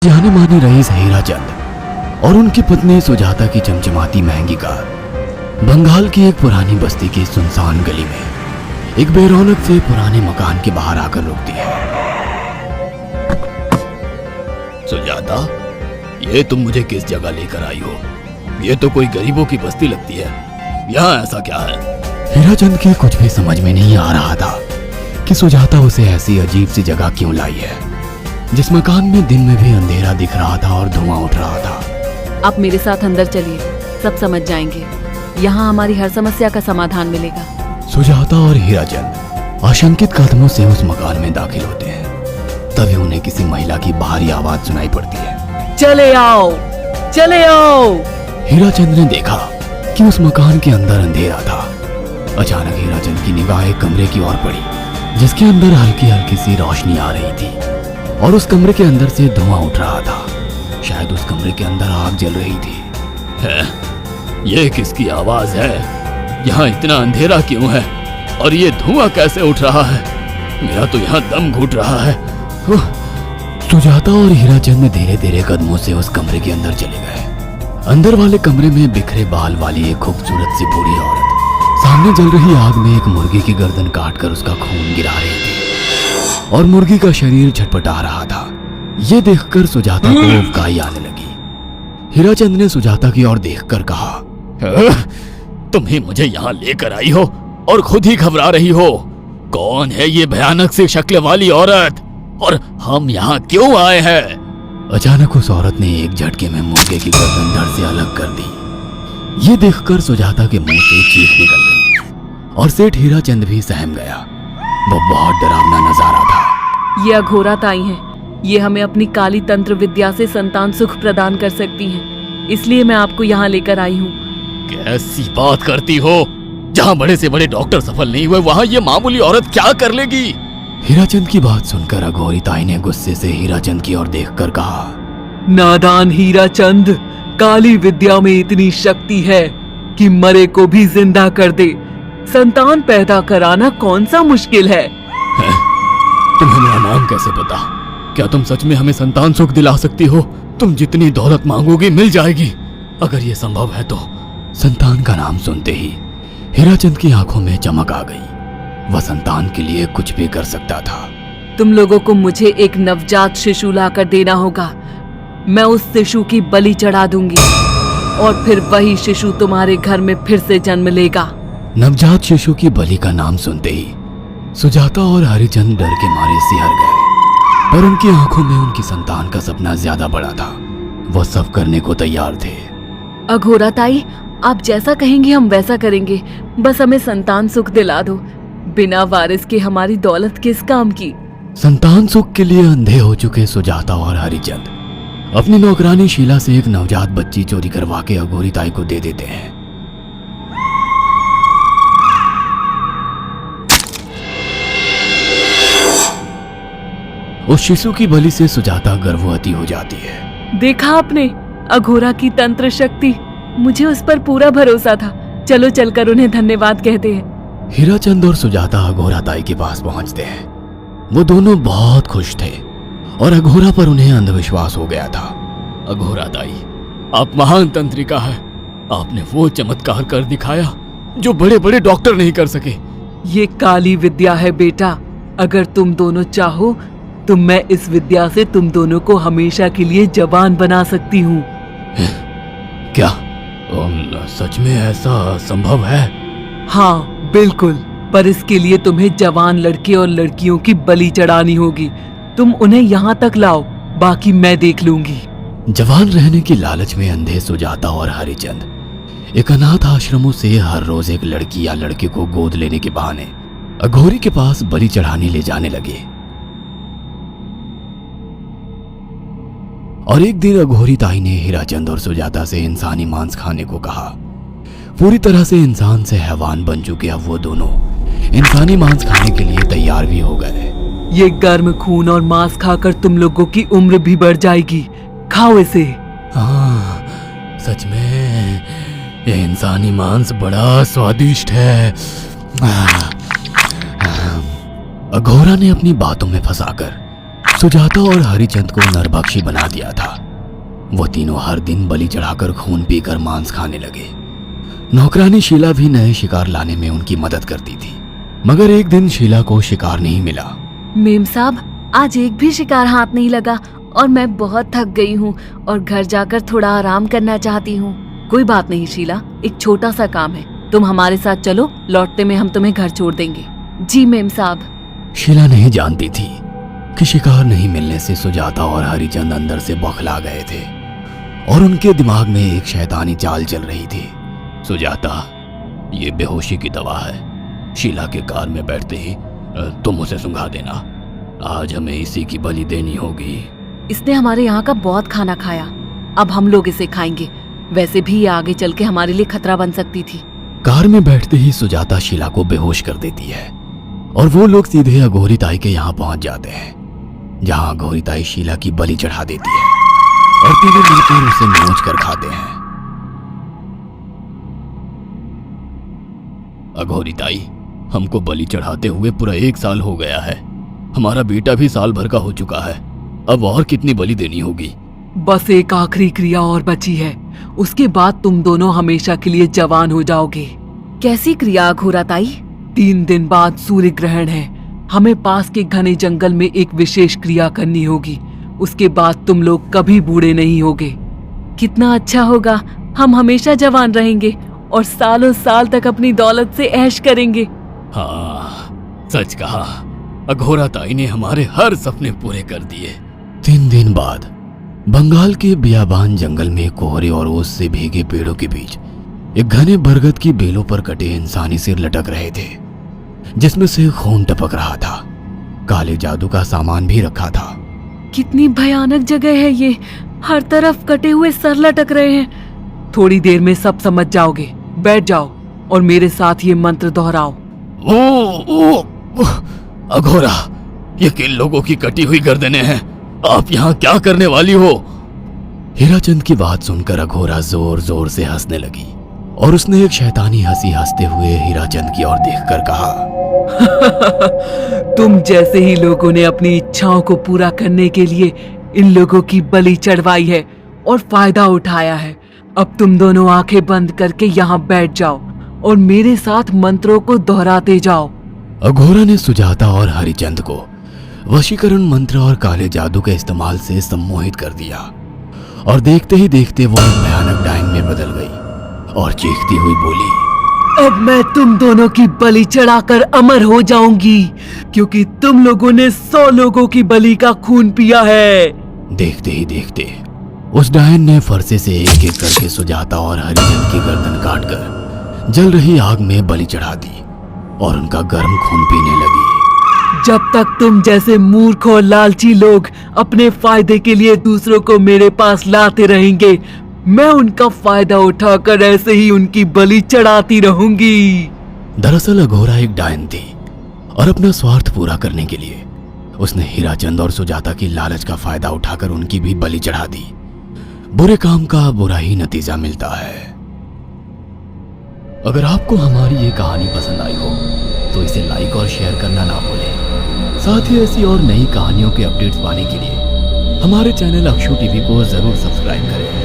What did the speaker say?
जानी मानी रईस हीराचंद और उनकी पत्नी सुजाता की चमचमाती महंगी कार बंगाल की एक पुरानी बस्ती की सुनसान गली में एक बेरौनक से पुराने मकान के बाहर आकर रुकती है। सुजाता, ये तुम मुझे किस जगह लेकर आई हो? ये तो कोई गरीबों की बस्ती लगती है। यहाँ ऐसा क्या है? हीराचंद की कुछ भी समझ में नहीं आ रहा था कि सुजाता उसे ऐसी अजीब सी जगह क्यों लाई है, जिस मकान में दिन में भी अंधेरा दिख रहा था और धुआं उठ रहा था। आप मेरे साथ अंदर चलिए, सब समझ जाएंगे। यहाँ हमारी हर समस्या का समाधान मिलेगा। सुजाता और हीराचंद आशंकित कदमों से उस मकान में दाखिल होते हैं। तभी उन्हें किसी महिला की बाहरी आवाज सुनाई पड़ती है। चले आओ, चले आओ। हीराचंद ने देखा कि उस मकान के अंदर अंधेरा था। अचानक हीराचंद की निगाह एक कमरे की ओर पड़ी, जिसके अंदर हल्की हल्की सी रोशनी आ रही थी और उस कमरे के अंदर से धुआं उठ रहा था। शायद उस कमरे के अंदर आग जल रही थी। ये किसकी आवाज है? यहाँ इतना अंधेरा क्यों है और ये धुआं कैसे उठ रहा है? मेरा तो यहाँ दम घुट रहा है। सुजाता और हीराचंद धीरे धीरे कदमों से उस कमरे के अंदर चले गए। अंदर वाले कमरे में बिखरे बाल वाली एक खूबसूरत सी बूढ़ी औरत सामने जल रही आग में एक मुर्गी की गर्दन काटकर उसका खून गिरा रही थी और मुर्गी का शरीर छटपटा रहा था। ये देखकर सुजाता को उबकाई आने लगी। हीराचंद ने सुजाता की ओर देखकर कहा, तुम ही मुझे यहाँ लेकर आई हो और खुद ही घबरा रही हो। कौन है ये भयानक सी शक्ल वाली औरत और हम यहाँ क्यों आए हैं? अचानक उस औरत ने एक झटके में मुर्गे की गर्दन धड़ से अलग कर दी। ये देखकर सुजाता के मुंह से चीख निकल गई और सेठ हीराचंद भी सहम गया। वो बहुत डरावना नजारा था। ये अघोरा ताई हैं। ये हमें अपनी काली तंत्र विद्या से संतान सुख प्रदान कर सकती हैं। इसलिए मैं आपको यहाँ लेकर आई हूँ। कैसी बात करती हो? जहाँ बड़े से बड़े डॉक्टर सफल नहीं हुए, वहाँ ये मामूली औरत क्या कर लेगी? हीराचंद की बात सुनकर अघोरी ताई ने गुस्से से हीराचंद की ओर देखकर कहा, नादान हीराचंद, काली विद्या में इतनी शक्ति है कि मरे को भी जिंदा कर दे। संतान पैदा कराना कौन सा मुश्किल है? तुम्हें मेरा नाम कैसे पता? क्या तुम सच में हमें संतान सुख दिला सकती हो? तुम जितनी दौलत मांगोगी मिल जाएगी, अगर ये संभव है तो। संतान का नाम सुनते ही हीराचंद की आंखों में चमक आ गई। वह संतान के लिए कुछ भी कर सकता था। तुम लोगों को मुझे एक नवजात शिशु लाकर देना होगा। मैं उस शिशु की बलि चढ़ा दूंगी और फिर वही शिशु तुम्हारे घर में फिर से जन्म लेगा। नवजात शिशु की बलि का नाम सुनते ही सुजाता और हरिचंद डर के मारे सिहर गए, पर उनकी आंखों में उनकी संतान का सपना ज्यादा बड़ा था। वो सब करने को तैयार थे। अघोरा ताई, आप जैसा कहेंगे हम वैसा करेंगे। बस हमें संतान सुख दिला दो। बिना वारिस के हमारी दौलत किस काम की? संतान सुख के लिए अंधे हो चुके सुजाता और हरिचंद अपनी नौकरानी शीला से एक नवजात बच्ची चोरी करवा के अघोरी ताई को दे देते हैं। उस शिशु की बलि से सुजाता गर्भवती हो जाती है। देखा आपने, अघोरा की तंत्र शक्ति। मुझे उस पर पूरा भरोसा था। चलो चलकर उन्हें धन्यवाद कहते हैं। हीराचंद और सुजाता अघोरा ताई के पास पहुंचते हैं। वो दोनों बहुत खुश थे और अघोरा पर उन्हें अंधविश्वास हो गया था। अघोरा ताई, आप महान तंत्रिका है। आपने वो चमत्कार कर दिखाया जो बड़े बड़े डॉक्टर नहीं कर सके। ये काली विद्या है बेटा। अगर तुम दोनों चाहो तो मैं इस विद्या से तुम दोनों को हमेशा के लिए जवान बना सकती हूँ। क्या सच में ऐसा संभव है? हाँ बिल्कुल, पर इसके लिए तुम्हें जवान लड़के और लड़कियों की बलि चढ़ानी होगी। तुम उन्हें यहाँ तक लाओ, बाकी मैं देख लूंगी। जवान रहने की लालच में अंधे सुजाता और हरिचंद एक अनाथ आश्रमों से हर रोज एक लड़की या लड़के को गोद लेने के बहाने अघोरी के पास बलि चढ़ाने ले जाने लगे। और एक दिन अघोरी ताई ने हीराचंद और सुजाता से इंसानी मांस खाने को कहा। पूरी तरह से इंसान से हैवान बन चुके अब वो दोनों इंसानी मांस खाने के लिए तैयार भी हो गए। ये गर्म खून और मांस खाकर तुम लोगों की उम्र भी बढ़ जाएगी। खाओ इसे। हाँ, सच में ये इंसानी मांस बड़ा स्वादिष्ट है। अघोरा ने अपनी बातों में फंसाकर सुजाता और हरिचंद को नरभक्षी बना दिया था। वो तीनों हर दिन बलि चढ़ाकर खून पीकर मांस खाने लगे। नौकरानी शीला भी नए शिकार लाने में उनकी मदद करती थी, मगर एक दिन शीला को शिकार नहीं मिला। मेम साहब, आज एक भी शिकार हाथ नहीं लगा और मैं बहुत थक गई हूँ और घर जाकर थोड़ा आराम करना चाहती हूँ। कोई बात नहीं शीला, एक छोटा सा काम है, तुम हमारे साथ चलो, लौटते में हम तुम्हें घर छोड़ देंगे। जी मेम साहब। शीला नहीं जानती थी कि शिकार नहीं मिलने से सुजाता और हरिचंद अंदर से बौखला गए थे और उनके दिमाग में एक शैतानी चाल चल रही थी। सुजाता, ये बेहोशी की दवा है। शीला के कार में बैठते ही तुम उसे सुंघा देना। आज हमें इसी की बलि देनी होगी। इसने हमारे यहाँ का बहुत खाना खाया, अब हम लोग इसे खाएंगे। वैसे भी ये आगे चल के हमारे लिए खतरा बन सकती थी। कार में बैठते ही सुजाता शीला को बेहोश कर देती है और वो लोग सीधे अघोरी ताई के यहाँ पहुंच जाते हैं, जहाँ अघोरी ताई शीला की बलि चढ़ा देती है और तीनों मिलकर उसे नोच कर खाते हैं। अघोरी ताई, हमको बलि चढ़ाते हुए पूरा 1 साल हो गया है। हमारा बेटा भी साल भर का हो चुका है। अब और कितनी बलि देनी होगी? बस एक आखिरी क्रिया और बची है, उसके बाद तुम दोनों हमेशा के लिए जवान हो जाओगे। कैसी क्रिया अघोरा ताई? 3 दिन बाद सूर्य ग्रहण है। हमें पास के घने जंगल में एक विशेष क्रिया करनी होगी। उसके बाद तुम लोग कभी बूढ़े नहीं होगे। कितना अच्छा होगा, हम हमेशा जवान रहेंगे और सालों साल तक अपनी दौलत से ऐश करेंगे। हाँ, सच कहा। अघोरा ताई ने हमारे हर सपने पूरे कर दिए। 3 दिन बाद बंगाल के बियाबान जंगल में कोहरे और ओस से भीगे पेड़ों के बीच एक घने बरगद की बेलों पर कटे इंसानी सिर लटक रहे थे, जिसमें से खून टपक रहा था। काले जादू का सामान भी रखा था। कितनी भयानक जगह है ये, हर तरफ कटे हुए सर लटक रहे हैं। थोड़ी देर में सब समझ जाओगे। बैठ जाओ और मेरे साथ ये मंत्र दोहराओ। ओ, अघोरा, ये किन लोगों की कटी हुई गर्दनें हैं? आप यहाँ क्या करने वाली हो? हीराचंद की बात सुनकर अघोरा जोर जोर से हंसने लगी और उसने एक शैतानी हंसी हंसते हुए हीराचंद की ओर देखकर कहा, तुम जैसे ही लोगों ने अपनी इच्छाओं को पूरा करने के लिए इन लोगों की बलि चढ़वाई है और फायदा उठाया है। अब तुम दोनों आंखें बंद करके यहाँ बैठ जाओ और मेरे साथ मंत्रों को दोहराते जाओ। अघोरा ने सुजाता और हरिचंद को वशीकरण मंत्र और काले जादू के इस्तेमाल से सम्मोहित कर दिया और देखते ही देखते वो एक भयानक डायन में बदल गई और चीखती हुई बोली, अब मैं तुम दोनों की बलि चढ़ाकर अमर हो जाऊंगी, क्योंकि तुम लोगों ने 100 लोगों की बलि का खून पिया है। देखते ही देखते उस डायन ने फरसे से एक एक करके सुजाता और हरिचंद की गर्दन काटकर जल रही आग में बलि चढ़ा दी और उनका गर्म खून पीने लगी। जब तक तुम जैसे मूर्ख और लालची लोग अपने फायदे के लिए दूसरों को मेरे पास लाते रहेंगे, मैं उनका फायदा उठाकर ऐसे ही उनकी बलि चढ़ाती रहूंगी। दरअसल अघोरा एक डायन थी और अपना स्वार्थ पूरा करने के लिए उसने हीराचंद और सुजाता की लालच का फायदा उठाकर उनकी भी बलि चढ़ा दी। बुरे काम का बुरा ही नतीजा मिलता है। अगर आपको हमारी ये कहानी पसंद आई हो तो इसे लाइक और शेयर करना ना भूलें। साथ ही ऐसी और नई कहानियों के अपडेट्स पाने के लिए हमारे चैनल अक्षु टीवी को जरूर सब्सक्राइब करें।